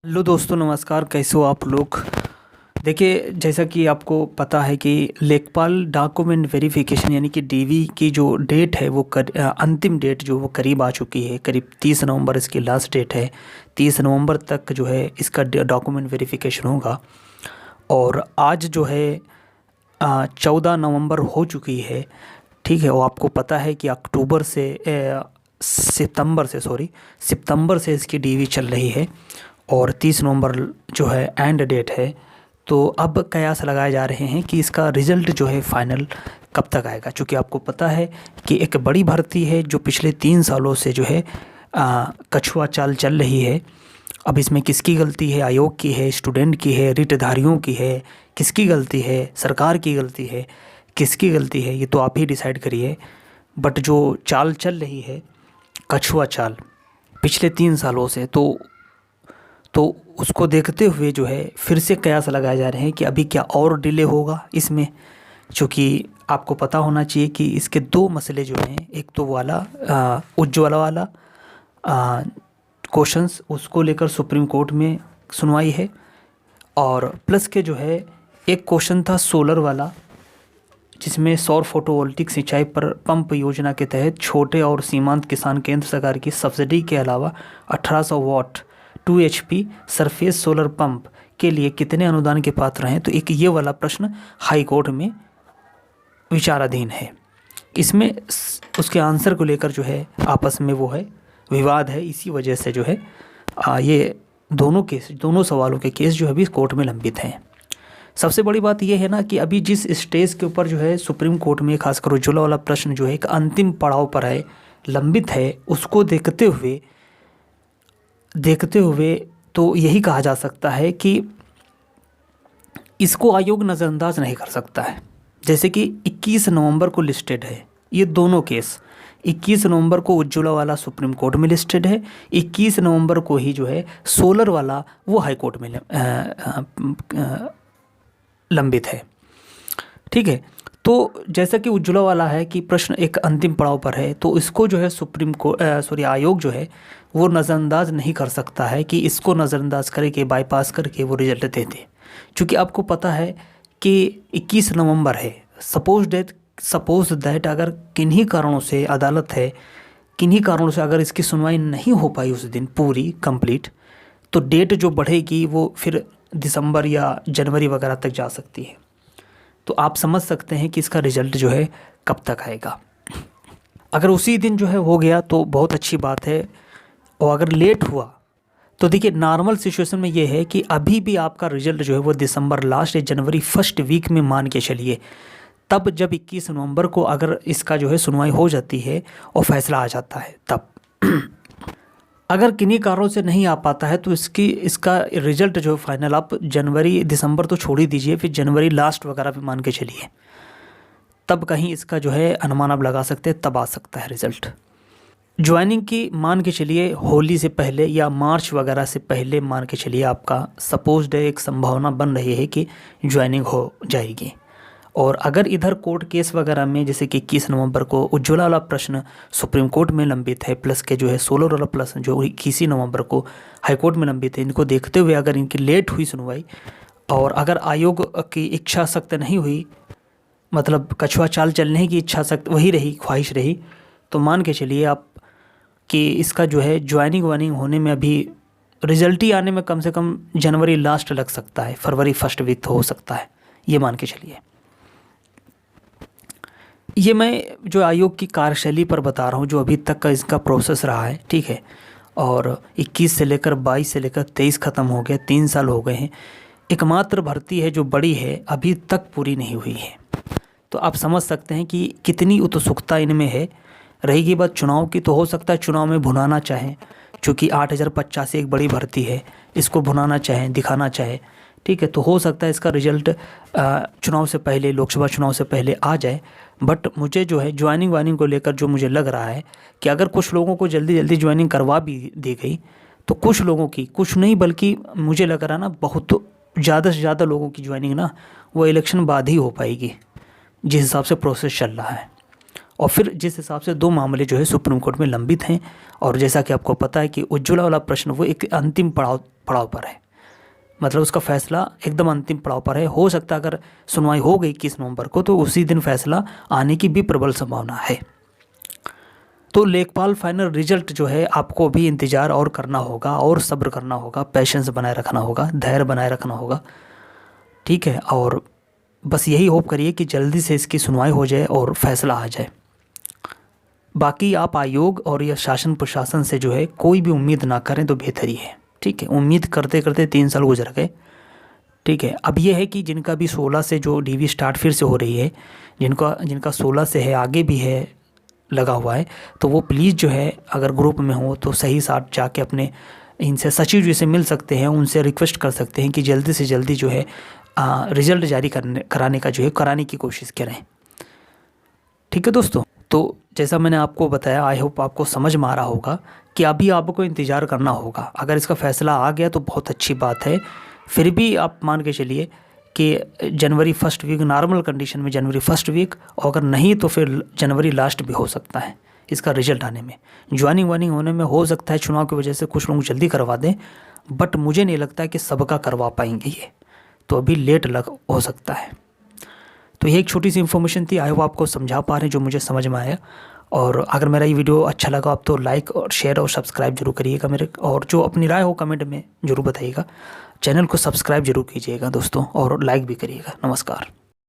Hello दोस्तों, नमस्कार। कैसे हो आप लोग? देखिए, जैसा कि आपको पता है कि लेखपाल डॉक्यूमेंट वेरिफिकेशन यानी कि डीवी की जो डेट है वो अंतिम डेट जो वो करीब आ चुकी है। करीब 30 नवंबर इसकी लास्ट डेट है। 30 नवंबर तक जो है इसका डॉक्यूमेंट वेरिफिकेशन होगा। और आज जो है 14 नवंबर हो चुकी है। ठीक है, वो आपको पता है कि अक्टूबर से सितंबर से इसकी डीवी चल रही है और 30 नवंबर जो है एंड डेट है। तो अब कयास लगाए जा रहे हैं कि इसका रिज़ल्ट जो है फाइनल कब तक आएगा, क्योंकि आपको पता है कि एक बड़ी भर्ती है जो पिछले 3 सालों से जो है कछुआ चाल चल रही है। अब इसमें किसकी गलती है? आयोग की है, स्टूडेंट की है, रिटधारियों की है? किसकी गलती है? सरकार की गलती है? किसकी गलती है? ये तो आप ही डिसाइड करिए। बट जो चाल चल रही है, कछुआ चाल, पिछले 3 सालों से, तो उसको देखते हुए जो है फिर से कयास लगाए जा रहे हैं कि अभी क्या और डिले होगा इसमें। क्योंकि आपको पता होना चाहिए कि इसके दो मसले जो हैं, एक तो वाला उज्ज्वला वाला क्वेश्चंस, उसको लेकर सुप्रीम कोर्ट में सुनवाई है। और प्लस के जो है एक क्वेश्चन था सोलर वाला, जिसमें सौर फोटोवोल्टिक सिंचाई पर पंप योजना के तहत छोटे और सीमांत किसान केंद्र सरकार की सब्सिडी के अलावा 1800 वाट 2 HP सरफेस सोलर पंप के लिए कितने अनुदान के पात्र हैं। तो एक ये वाला प्रश्न हाई कोर्ट में विचाराधीन है। इसमें उसके आंसर को लेकर जो है आपस में वो है विवाद है। इसी वजह से जो है ये दोनों सवालों के केस जो है अभी कोर्ट में लंबित हैं। सबसे बड़ी बात यह है ना कि अभी जिस स्टेज के ऊपर जो है सुप्रीम कोर्ट में खासकर उज्ज्वला वाला प्रश्न जो है एक अंतिम पड़ाव पर है, लंबित है, उसको देखते हुए तो यही कहा जा सकता है कि इसको आयोग नज़रअंदाज नहीं कर सकता है। जैसे कि 21 नवंबर को लिस्टेड है ये दोनों केस। 21 नवंबर को उज्ज्वला वाला सुप्रीम कोर्ट में लिस्टेड है, 21 नवंबर को ही जो है सोलर वाला वो हाई कोर्ट में लंबित है। ठीक है, तो जैसा कि उज्ज्वला वाला है कि प्रश्न एक अंतिम पड़ाव पर है, तो इसको जो है आयोग जो है वो नज़रअंदाज नहीं कर सकता है कि इसको नज़रअंदाज करके बाईपास करके वो रिजल्ट दे दे। क्योंकि आपको पता है कि 21 नवंबर है। सपोज दैट अगर किन्हीं कारणों से अदालत है, किन्हीं कारणों से अगर इसकी सुनवाई नहीं हो पाई उस दिन पूरी कंप्लीट, तो डेट जो बढ़ेगी वो फिर दिसंबर या जनवरी वगैरह तक जा सकती है। तो आप समझ सकते हैं कि इसका रिज़ल्ट जो है कब तक आएगा। अगर उसी दिन जो है हो गया तो बहुत अच्छी बात है, और अगर लेट हुआ तो देखिए नॉर्मल सिचुएशन में ये है कि अभी भी आपका रिज़ल्ट जो है वो दिसंबर लास्ट या जनवरी फर्स्ट वीक में मान के चलिए, तब जब 21 नवंबर को अगर इसका जो है सुनवाई हो जाती है और फैसला आ जाता है तब। अगर किन्हीं कारणों से नहीं आ पाता है तो इसका रिज़ल्ट जो फाइनल आप जनवरी दिसंबर तो छोड़ ही दीजिए, फिर जनवरी लास्ट वगैरह भी मान के चलिए, तब कहीं इसका जो है अनुमान आप लगा सकते हैं, तब आ सकता है रिज़ल्ट। ज्वाइनिंग की मान के चलिए होली से पहले या मार्च वगैरह से पहले मान के चलिए आपका सपोज्ड एक संभावना बन रही है कि ज्वाइनिंग हो जाएगी। और अगर इधर कोर्ट केस वगैरह में जैसे कि 21 नवंबर को उज्ज्वला वाला प्रश्न सुप्रीम कोर्ट में लंबित है, प्लस के जो है सोलर वाला प्रश्न जो 21 नवंबर को हाई कोर्ट में लंबित है, इनको देखते हुए अगर इनकी लेट हुई सुनवाई और अगर आयोग की इच्छा सख्त नहीं हुई, मतलब कछुआ चाल चलने की इच्छा सख्त वही रही, ख्वाहिश रही, तो मान के चलिए आप कि इसका जो है ज्वाइनिंग वाइनिंग होने में अभी रिजल्ट ही आने में कम से कम जनवरी लास्ट लग सकता है, फरवरी फर्स्ट वीक तो हो सकता है, ये मान के चलिए। ये मैं जो आयोग की कार्यशैली पर बता रहा हूँ, जो अभी तक का इसका प्रोसेस रहा है, ठीक है। और 21 से लेकर 22 से लेकर 23 ख़त्म हो गया, 3 साल हो गए हैं। एकमात्र भर्ती है जो बड़ी है अभी तक पूरी नहीं हुई है। तो आप समझ सकते हैं कि कितनी उत्सुकता इनमें है। रहेगी बात चुनाव की, तो हो सकता है चुनाव में भुनाना चाहें, चूँकि 8050 एक बड़ी भर्ती है, इसको भुनाना चाहें, दिखाना चाहें, ठीक है। तो हो सकता है इसका रिजल्ट चुनाव से पहले, लोकसभा चुनाव से पहले आ जाए। बट मुझे जो है ज्वाइनिंग वाइनिंग को लेकर जो मुझे लग रहा है कि अगर कुछ लोगों को जल्दी जल्दी ज्वाइनिंग करवा भी दी गई तो कुछ लोगों की, कुछ नहीं बल्कि मुझे लग रहा है ना बहुत ज़्यादा से ज़्यादा लोगों की ज्वाइनिंग ना वो इलेक्शन बाद ही हो पाएगी, जिस हिसाब से प्रोसेस चल रहा है। और फिर जिस हिसाब से 2 मामले जो है सुप्रीम कोर्ट में लंबित हैं, और जैसा कि आपको पता है कि उज्ज्वला वाला प्रश्न वो एक अंतिम पड़ाव पर है, मतलब उसका फैसला एकदम अंतिम पड़ाव पर है। हो सकता है अगर सुनवाई हो गई 21 नवंबर को तो उसी दिन फैसला आने की भी प्रबल संभावना है। तो लेखपाल फाइनल रिजल्ट जो है आपको भी इंतज़ार और करना होगा, और सब्र करना होगा, पेशेंस बनाए रखना होगा, धैर्य बनाए रखना होगा, ठीक है। और बस यही होप करिए कि जल्दी से इसकी सुनवाई हो जाए और फैसला आ जाए। बाकी आप आयोग और या शासन प्रशासन से जो है कोई भी उम्मीद ना करें तो बेहतर ही है, ठीक है। उम्मीद करते करते 3 साल गुजर गए, ठीक है। अब ये है कि जिनका भी 16 से जो डीवी स्टार्ट फिर से हो रही है, जिनका 16 से है, आगे भी है लगा हुआ है, तो वो प्लीज़ जो है अगर ग्रुप में हो तो सही साथ जाके अपने इनसे सचिव जी से मिल सकते हैं, उनसे रिक्वेस्ट कर सकते हैं कि जल्दी से जल्दी जो है रिज़ल्ट जारी कराने की कोशिश करें, ठीक है दोस्तों। तो जैसा मैंने आपको बताया, आई होप आपको समझ में आ रहा होगा कि अभी आपको इंतज़ार करना होगा। अगर इसका फ़ैसला आ गया तो बहुत अच्छी बात है, फिर भी आप मान के चलिए कि जनवरी फर्स्ट वीक, नॉर्मल कंडीशन में जनवरी फर्स्ट वीक, और अगर नहीं तो फिर जनवरी लास्ट भी हो सकता है इसका रिजल्ट आने में। ज्वाइनिंग वाइनिंग होने में हो सकता है चुनाव की वजह से कुछ लोग जल्दी करवा दें, बट मुझे नहीं लगता कि सबका करवा पाएंगे ये, तो अभी लेट हो सकता है। तो ये एक छोटी सी इन्फॉर्मेशन थी, आई होप आपको समझा पा रहे हैं जो मुझे समझ में आया। और अगर मेरा ये वीडियो अच्छा लगा आप तो लाइक और शेयर और सब्सक्राइब जरूर करिएगा मेरे, और जो अपनी राय हो कमेंट में ज़रूर बताइएगा। चैनल को सब्सक्राइब जरूर कीजिएगा दोस्तों, और लाइक भी करिएगा। नमस्कार।